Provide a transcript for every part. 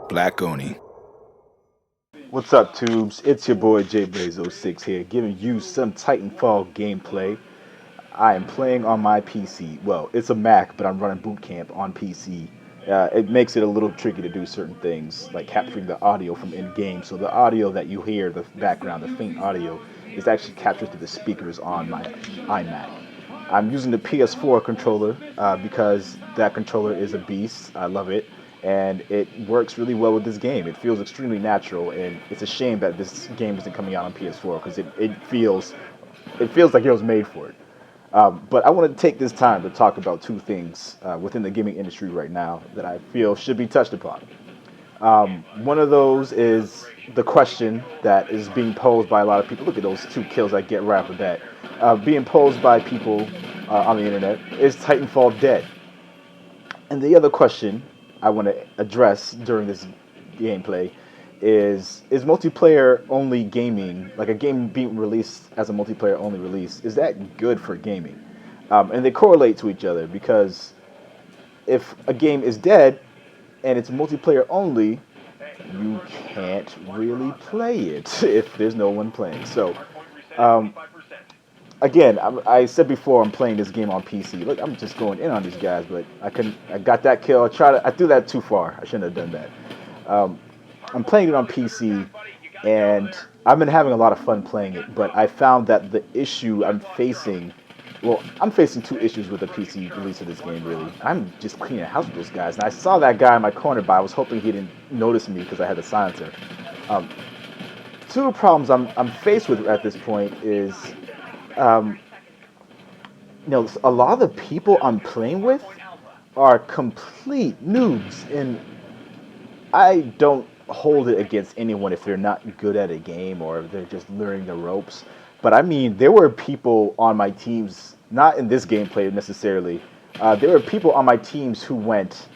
Black Oni. What's up, tubes? It's your boy JBlaze06 here, giving you some Titanfall gameplay. I am playing on my PC. Well, it's a Mac, but I'm running boot camp on PC. It makes it a little tricky to do certain things, like capturing the audio from in-game. So the audio that you hear, the background, the faint audio, is actually captured through the speakers on my iMac. I'm using the PS4 controller because that controller is a beast. I love it, and it works really well with this game. It feels extremely natural, and it's a shame that this game isn't coming out on PS4 because it feels like it was made for it. But I want to take this time to talk about two things within the gaming industry right now that I feel should be touched upon. One of those is the question that is being posed by a lot of people. Look at those two kills I get right off the bat. Being posed by people on the internet, is Titanfall dead? And the other question I want to address during this gameplay is multiplayer only gaming, like a game being released as a multiplayer only release, is that good for gaming? And they correlate to each other because if a game is dead and it's multiplayer only, you can't really play it if there's no one playing. So, um, again, I said before I'm playing this game on PC. Look, I'm just going in on these guys, but I got that kill. I threw that too far. I shouldn't have done that. Um, I'm playing it on PC, and I've been having a lot of fun playing it. But I found that the issue I'm facing two issues with the PC release of this game. Really, I'm just cleaning house with those guys, and I saw that guy in my corner, but I was hoping he didn't notice me because I had the silencer. Um, Two problems I'm faced with at this point is um, a lot of the people I'm playing with are complete noobs, and I don't hold it against anyone if they're not good at a game or if they're just learning the ropes. But I mean, there were people on my teams, not in this gameplay necessarily. There were people on my teams who went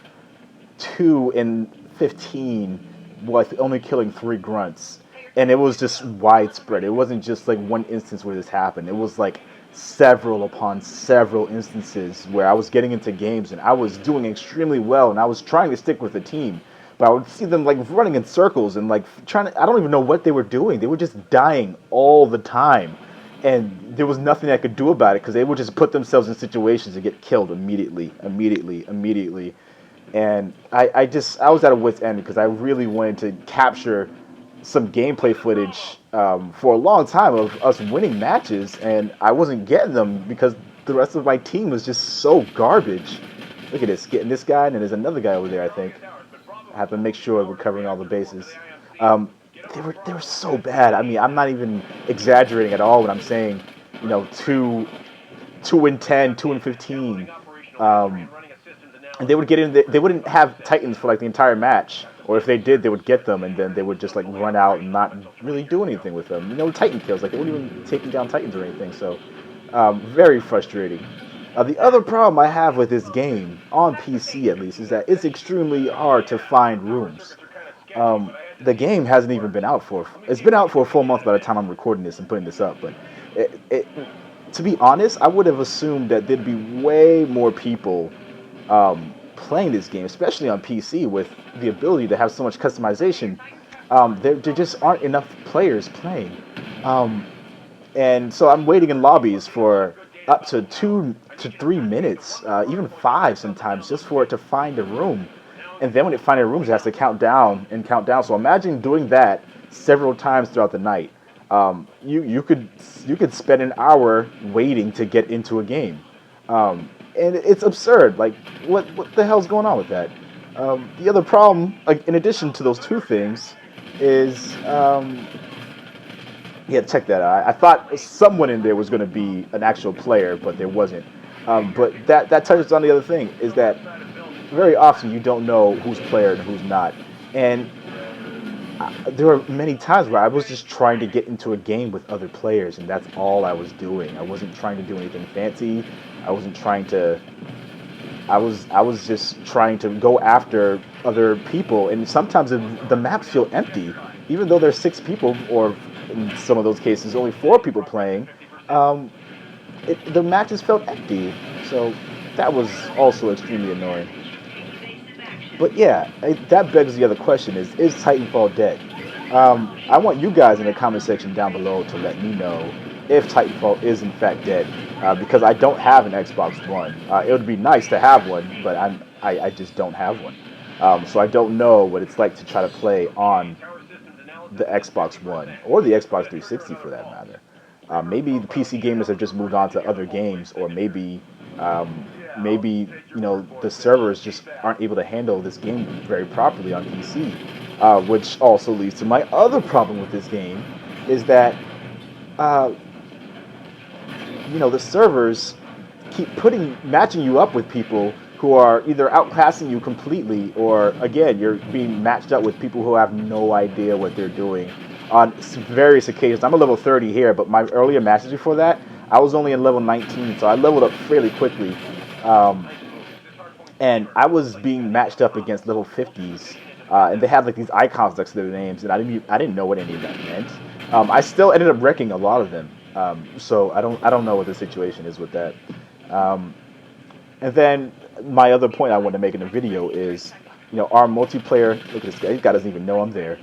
2 and 15 with only killing 3 grunts, and it was just widespread. It wasn't just like one instance where this happened. It was like several upon several instances where I was getting into games and I was doing extremely well and I was trying to stick with the team, but I would see them like running in circles and like trying to. I don't even know what they were doing. They were just dying all the time, and there was nothing I could do about it because they would just put themselves in situations to get killed immediately. And I was at a wit's end because I really wanted to capture some gameplay footage for a long time of us winning matches, and I wasn't getting them because the rest of my team was just so garbage. Look at this, getting this guy, and then there's another guy over there, I think. I have to make sure we're covering all the bases. Um, they were so bad. I mean, I'm not even exaggerating at all when I'm saying, two and 10, 2 and 15. And they would get in. They wouldn't have Titans for like the entire match, or if they did, they would get them, and then they would just like run out and not really do anything with them. Titan kills, like they weren't even taking down Titans or anything. So, very frustrating. The other problem I have with this game, on PC at least, is that it's extremely hard to find rooms. The game hasn't even been out for. It's been out for a full month by the time I'm recording this and putting this up, but to be honest, I would have assumed that there'd be way more people playing this game, especially on PC with the ability to have so much customization. There just aren't enough players playing. And so I'm waiting in lobbies for up to 2 to 3 minutes, even 5 sometimes, just for it to find a room. And then when it finds a room, it has to count down and count down. So imagine doing that several times throughout the night. You could spend an hour waiting to get into a game. And it's absurd. Like, what the hell's going on with that? The other problem, like in addition to those two things, is yeah, check that out. I thought someone in there was going to be an actual player, but there wasn't. But that touches on the other thing, is that very often you don't know who's player and who's not. And there were many times where I was just trying to get into a game with other players, and that's all I was doing. I wasn't trying to do anything fancy. I wasn't trying to. I was just trying to go after other people, and sometimes the maps feel empty, even though there's 6 people, or in some of those cases only 4 people playing. The matches felt empty, so that was also extremely annoying. But yeah, that begs the other question: is Titanfall dead? I want you guys in the comment section down below to let me know if Titanfall is in fact dead, because I don't have an Xbox One. It would be nice to have one, but I just don't have one. So I don't know what it's like to try to play on the Xbox One or the Xbox 360 for that matter. Maybe the PC gamers have just moved on to other games, or um, maybe the servers just aren't able to handle this game very properly on PC. Which also leads to my other problem with this game, is that uh, the servers keep matching you up with people who are either outclassing you completely, or again, you're being matched up with people who have no idea what they're doing on various occasions. I'm a level 30 here, but my earlier matches before that, I was only in level 19, so I leveled up fairly quickly. Um, and I was being matched up against level 50s, and they had like these icons next to their names, and I didn't know what any of that meant. I still ended up wrecking a lot of them, so I don't know what the situation is with that. Um, and then my other point I want to make in the video is, our multiplayer. Look at this guy. This guy doesn't even know I'm there.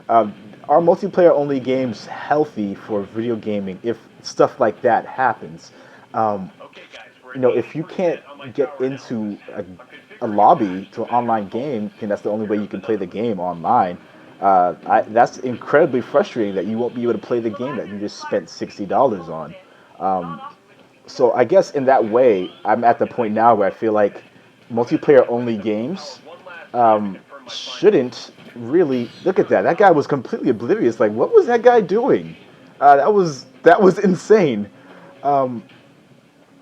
um, are multiplayer only games healthy for video gaming if stuff like that happens? Um, if you can't get into a lobby to an online game, and that's the only way you can play the game online, that's incredibly frustrating that you won't be able to play the game that you just spent $60 on. Um, so I guess in that way, I'm at the point now where I feel like multiplayer only games shouldn't really look at that. That guy was completely oblivious. Like, what was that guy doing? That was insane. Um,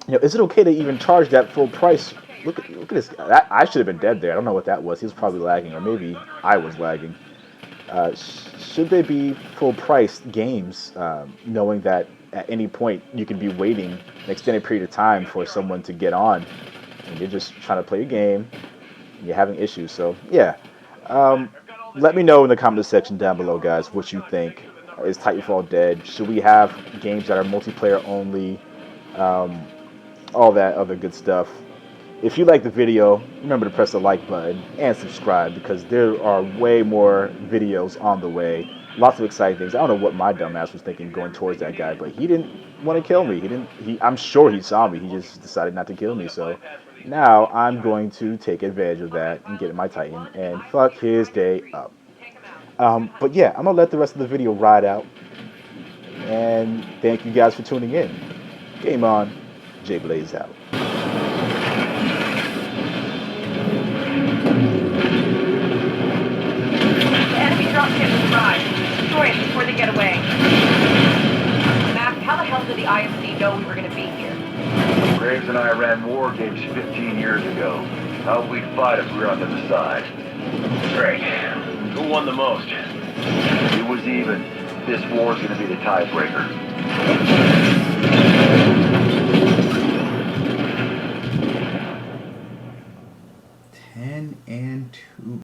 is it okay to even charge that full price? Look at this guy. I should have been dead there. I don't know what that was. He was probably lagging, or maybe I was lagging. Should they be full price games, knowing that at any point you could be waiting an extended period of time for someone to get on, and you're just trying to play a game, and you're having issues? So yeah, let me know in the comment section down below, guys, what you think. Is Titanfall dead? Should we have games that are multiplayer only? All that other good stuff. If you like the video, remember to press the like button and subscribe, because there are way more videos on the way. Lots of exciting things. I don't know what my dumbass was thinking going towards that guy, but he didn't want to kill me. I'm sure he saw me. He just decided not to kill me. So now I'm going to take advantage of that and get my Titan and fuck his day up. But yeah, I'm going to let the rest of the video ride out. And thank you guys for tuning in. Game on. J Blaze out. Enemy dropship is arrived. Destroy it before they get away. Mac, how the hell did the IMC know we were going to be here? Graves and I ran war games 15 years ago. How'd we fight if we were on the other side? Great. Who won the most? It was even. This war's gonna be the tiebreaker.